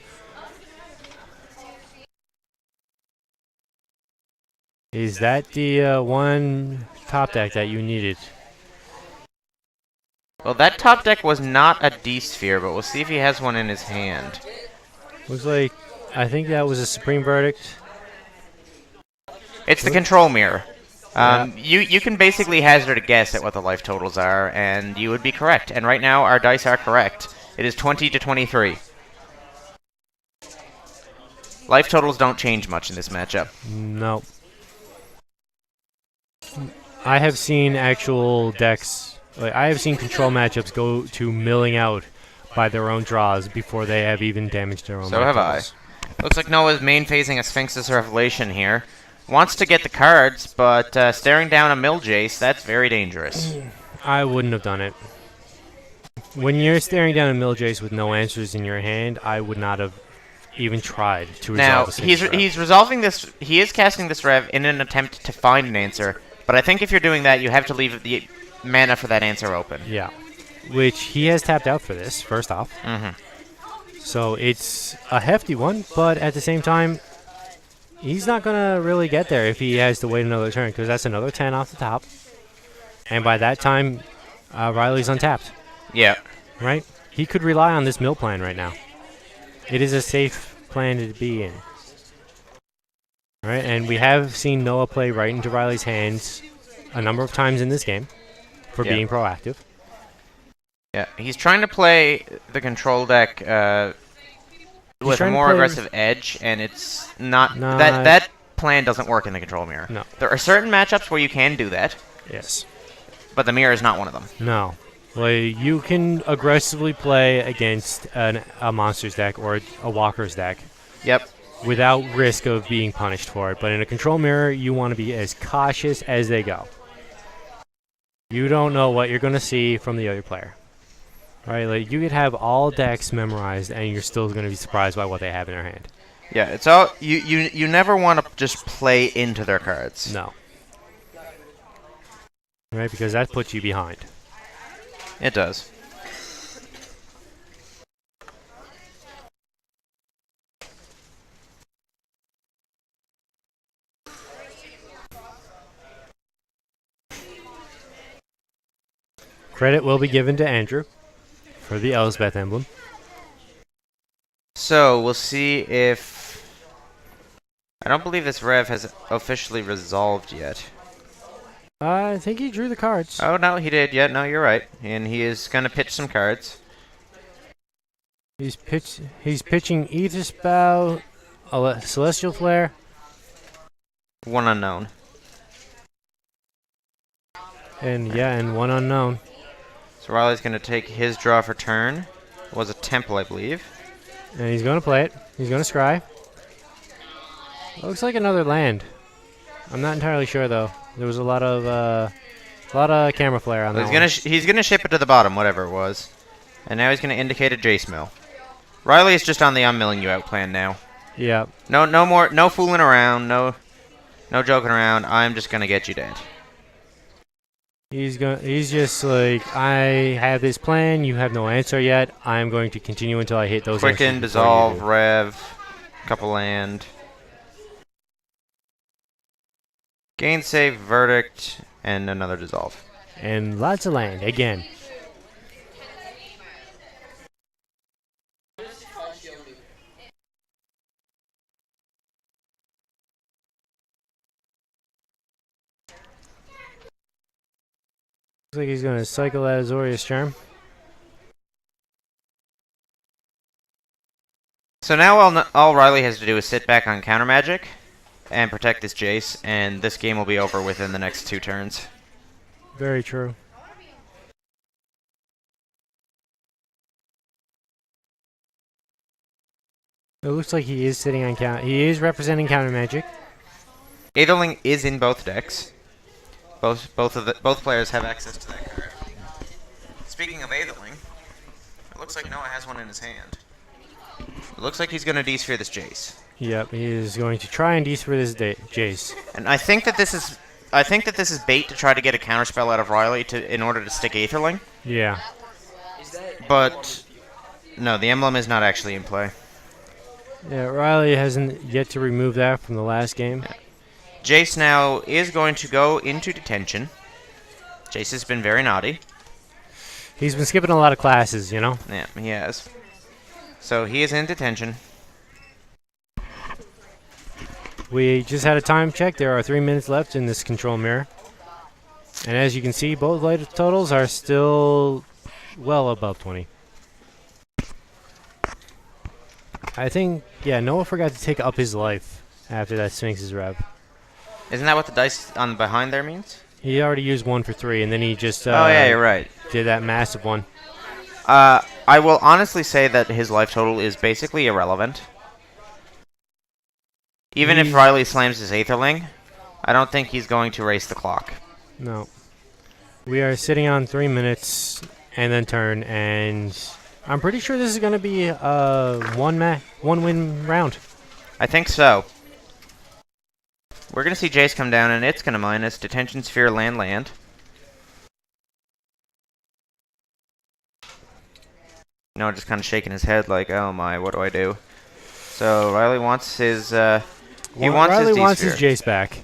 Is that the one top deck that you needed? Well, that top deck was not a D-sphere, but we'll see if he has one in his hand. Looks like, I think that was a Supreme Verdict. It's the control mirror. You can basically hazard a guess at what the life totals are, and you would be correct. And right now, our dice are correct. It is 20 to 23. Life totals don't change much in this matchup. No. I have seen actual decks, like I have seen control matchups go to milling out by their own draws before they have even damaged their own. So have I. Looks like Noah's main phasing a Sphinx's Revelation here. Wants to get the cards, but staring down a Mill Jace, that's very dangerous. I wouldn't have done it. When you're staring down a Mill Jace with no answers in your hand, I would not have even tried to resolve a Now, he's resolving this, he is casting this Rev in an attempt to find an answer, but I think if you're doing that, you have to leave the mana for that answer open. Yeah. Which he has tapped out for this, first off. Mm-hmm. So it's a hefty one, but at the same time, he's not going to really get there if he has to wait another turn, because that's another 10 off the top. And by that time, Riley's untapped. Yeah. Right? He could rely on this mill plan right now. It is a safe plan to be in. Right? And we have seen Noah play right into Riley's hands a number of times in this game for being proactive. Yeah, he's trying to play the control deck with a more aggressive edge, and it's not that plan doesn't work in the control mirror. No. There are certain matchups where you can do that. Yes. But the mirror is not one of them. No. Like, you can aggressively play against a monster's deck or a walker's deck. Yep. Without risk of being punished for it. But in a control mirror, you want to be as cautious as they go. You don't know what you're going to see from the other player. Right? Like, you could have all decks memorized, and you're still going to be surprised by what they have in their hand. Yeah, it's all you never want to just play into their cards. No. Right? Because that puts you behind. It does. Credit will be given to Andrew for the Elsbeth emblem. So, we'll see if... I don't believe this Rev has officially resolved yet. I think he drew the cards. Oh, no, he did. Yeah, no, you're right. And he is going to pitch some cards. He's pitching Ether Spout, Celestial Flare. One unknown. And yeah, and one unknown. So Riley's going to take his draw for turn. It was a temple, I believe. And he's going to play it. He's going to scry. Looks like another land. I'm not entirely sure though. There was a lot of camera flare on that one. He's gonna ship it to the bottom, whatever it was. And now he's gonna indicate a Jace mill. Riley is just on the I'm milling you out plan now. Yeah. No fooling around, no joking around. I'm just gonna get you dead. He's just like, I have this plan, you have no answer yet. I'm going to continue until I hit those Quicken, dissolve, rev, couple land. Gain save, verdict, and another dissolve. And lots of land, again. Looks like he's going to cycle out Azorius Charm. So now all Riley has to do is sit back on counter magic and protect this Jace, and this game will be over within the next 2 turns. Very true. It looks like he is sitting on count. He is representing counter magic. Aetherling is in both decks. Both players have access to that card. Speaking of Aetherling, it looks like Noah has one in his hand. It looks like he's going to D-sphere this Jace. Yep, he is going to try and D-sphere this Jace. And I think that this is bait to try to get a counterspell out of Riley in order to stick Aetherling. Yeah. But no, the emblem is not actually in play. Yeah, Riley hasn't yet to remove that from the last game. Yeah. Jace now is going to go into detention. Jace has been very naughty. He's been skipping a lot of classes, you know? Yeah, he has. So he is in detention. We just had a time check. There are 3 minutes left in this control mirror. And as you can see, both light totals are still well above 20. I think, yeah, Noah forgot to take up his life after that Sphinx's rev. Isn't that what the dice on behind there means? He already used 1 for 3, and then he just oh yeah, you're right. did that massive one. I will honestly say that his life total is basically irrelevant. Even if Riley slams his Aetherling, I don't think he's going to race the clock. No. We are sitting on 3 minutes and then turn, and I'm pretty sure this is going to be a one-win round. I think so. We're going to see Jace come down, and it's going to minus Detention Sphere, land. No, just kind of shaking his head like, oh my, what do I do? So Riley wants his, Riley wants his Jace back.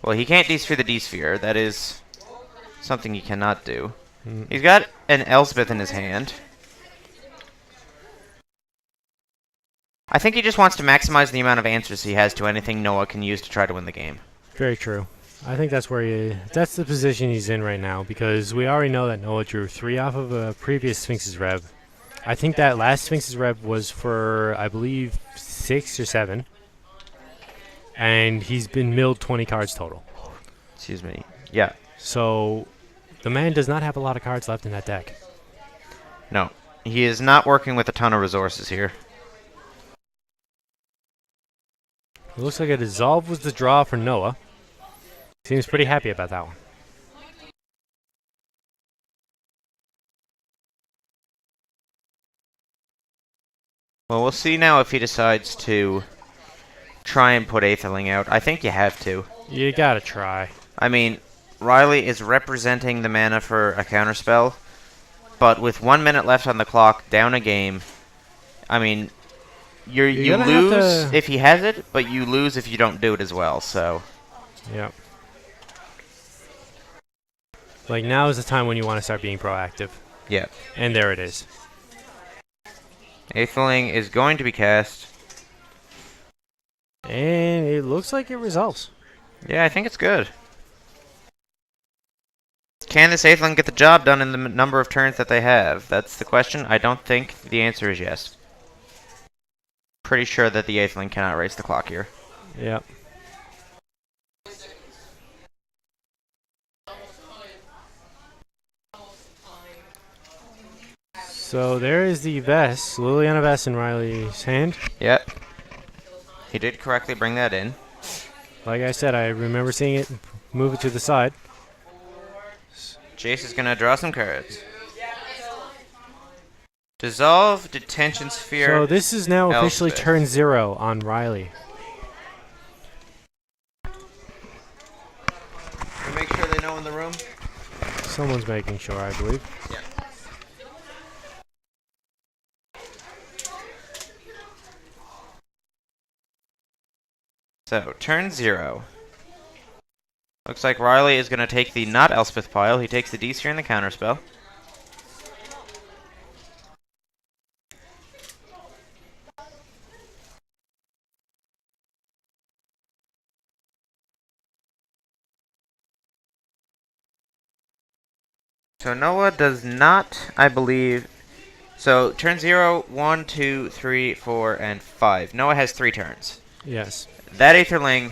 Well, he can't D-sphere the D-sphere. That is something he cannot do. He's got an Elspeth in his hand. I think he just wants to maximize the amount of answers he has to anything Noah can use to try to win the game. Very true. I think that's that's the position he's in right now, because we already know that Noah drew 3 off of a previous Sphinx's rev. I think that last Sphinx's rev was for, I believe, 6 or 7. And he's been milled 20 cards total. Excuse me. Yeah. So the man does not have a lot of cards left in that deck. No. He is not working with a ton of resources here. It looks like a dissolve was the draw for Noah. Seems pretty happy about that one. Well, we'll see now if he decides to try and put Aetherling out. I think you have to. You gotta try. I mean, Riley is representing the mana for a counterspell, but with 1 minute left on the clock, down a game, I mean, you lose if he has it, but you lose if you don't do it as well, so. Yep. Like, now is the time when you want to start being proactive. Yeah. And there it is. Aetherling is going to be cast. And it looks like it resolves. Yeah, I think it's good. Can this Aetherling get the job done in the number of turns that they have? That's the question. I don't think the answer is yes. Pretty sure that the Aetherling cannot race the clock here. Yep. So there is the Vest, Liliana Vest in Riley's hand. Yep. He did correctly bring that in. Like I said, I remember seeing it move it to the side. Jace is going to draw some cards. Dissolve, Detention Sphere. So this is now officially Elspeth. turn 0 on Riley. Can we make sure they know in the room? Someone's making sure, I believe. Yeah. So, turn 0. Looks like Riley is going to take the not Elspeth pile. He takes the D-sphere and the counterspell. So Noah does not, I believe, So turn 0, 1, 2, 3, 4, and 5. Noah has 3 turns. Yes. That Aetherling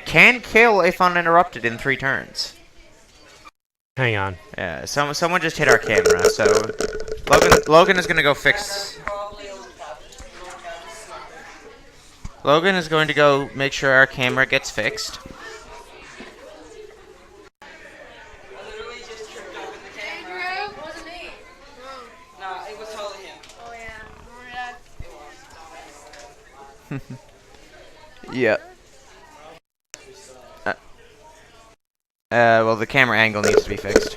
can kill if uninterrupted in 3 turns. Hang on. Yeah, someone just hit our camera, so Logan is gonna go fix. Logan is going to go make sure our camera gets fixed. Yeah. Well, the camera angle needs to be fixed.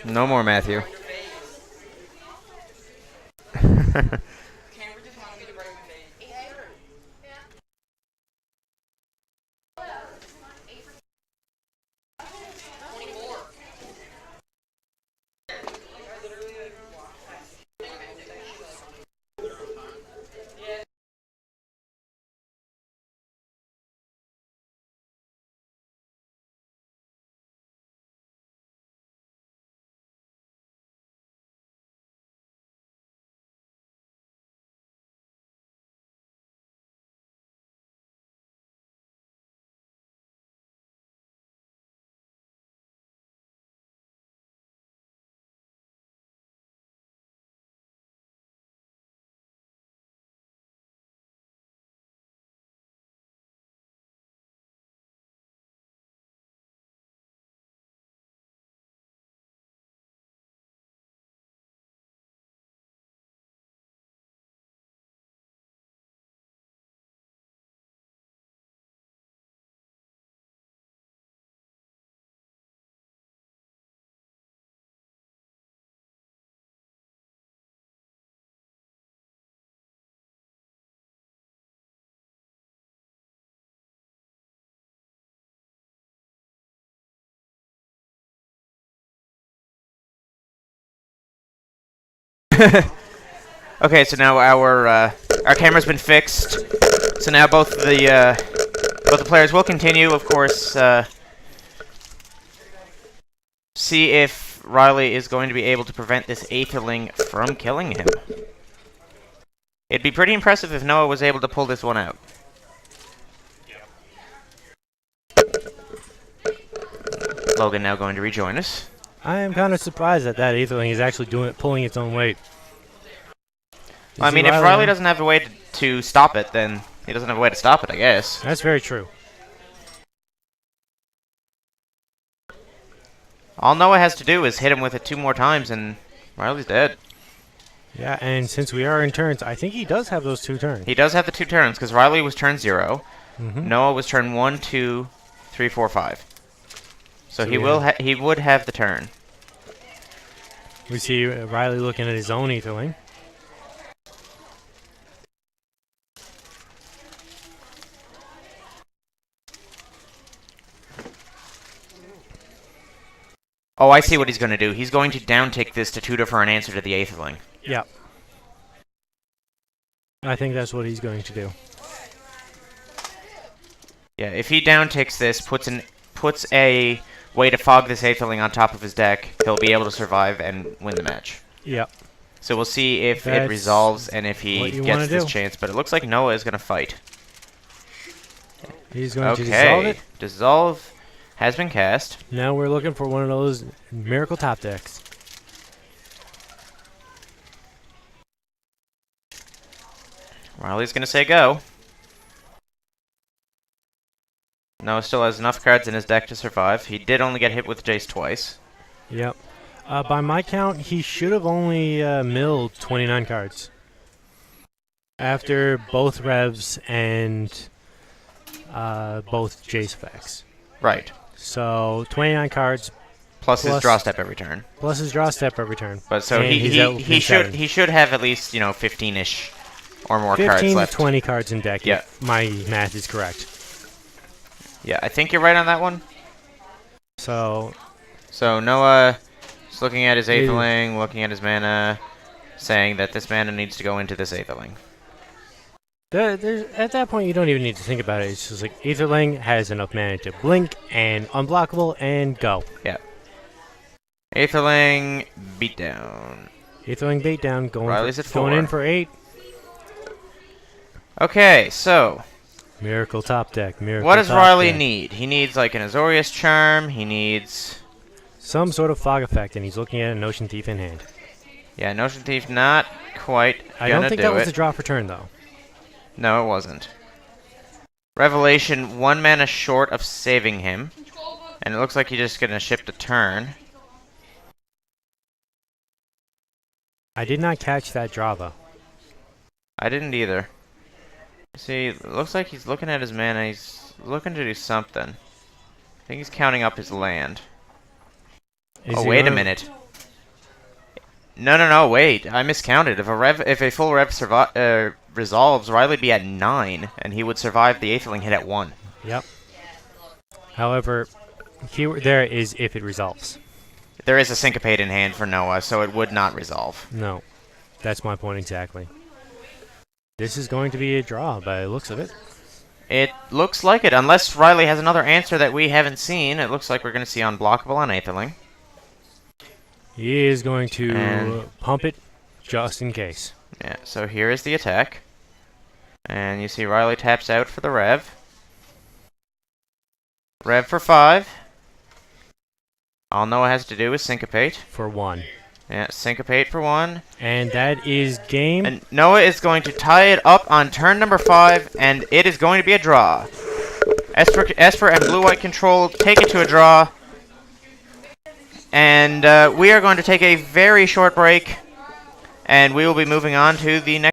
No more Matthew. Okay, so now our camera's been fixed. So now both the players will continue, of course. See if Riley is going to be able to prevent this Aetherling from killing him. It'd be pretty impressive if Noah was able to pull this one out. Logan now going to rejoin us. I am kind of surprised that Aetherling is actually pulling its own weight. I mean, if Riley doesn't have a way to stop it, then he doesn't have a way to stop it, I guess. That's very true. All Noah has to do is hit him with it 2 more times, and Riley's dead. Yeah, and since we are in turns, I think he does have those 2 turns. He does have the 2 turns, because Riley was turn 0. Mm-hmm. Noah was turn 1, 2, 3, 4, 5. So he would have the turn. We see Riley looking at his own Aetherling. Oh, I see what he's going to do. He's going to down-tick this to tutor for an answer to the Aetherling. Yeah. I think that's what he's going to do. Yeah, if he down-ticks this, puts a way to fog this Aetherling on top of his deck, he'll be able to survive and win the match. Yep. So we'll see if it resolves and if he gets this chance. But it looks like Noah is going to fight. He's going to dissolve it. Dissolve has been cast. Now we're looking for one of those miracle top decks. Riley's going to say go. Noah still has enough cards in his deck to survive. He did only get hit with Jace twice. Yep. By my count, he should have only milled 29 cards. After both revs and both Jace effects. Right. So 29 cards plus his draw step every turn. Plus his draw step every turn. But so he should have at least 15-ish or more cards left. 15 to 20 cards in deck. Yeah. If my math is correct. Yeah, I think you're right on that one. So Noah is looking at his Aetherling, looking at his mana, saying that this mana needs to go into this Aetherling. At that point, you don't even need to think about it. It's just like Aetherling has enough mana to blink and unblockable and go. Yeah. Aetherling beatdown. Aetherling beatdown Riley's at going 4. in for 8. Okay, so Miracle top deck. Miracle. what does top Riley deck. need? He needs like an Azorius Charm. He needs... Some sort of fog effect, and he's looking at an Ocean Thief in hand. Yeah, Notion Thief not quite I gonna don't think do that was it. a draw for turn, though. No, it wasn't. Revelation, 1 mana short of saving him. And it looks like he's just gonna ship the turn. I did not catch that draw, though. I didn't either. See, it looks like he's looking at his mana. He's looking to do something. I think he's counting up his land. Is Oh, he wait a gonna- minute. No, wait. I miscounted. If a full rev resolves, Riley'd be at 9, and he would survive the Aetherling hit at 1. Yep. However, keyword there is if it resolves. There is a Syncopate in hand for Noah, so it would not resolve. No. That's my point exactly. This is going to be a draw by the looks of it. It looks like it. Unless Riley has another answer that we haven't seen, it looks like we're going to see unblockable on Aetherling. He is going to And- pump it just in case. Yeah, so here is the attack. And you see Riley taps out for the rev. Rev for 5. All Noah has to do is syncopate. For 1. Yeah, syncopate for 1. And that is game. And Noah is going to tie it up on turn number 5, and it is going to be a draw. Esper and blue-white control take it to a draw. And we are going to take a very short break, and we will be moving on to the next.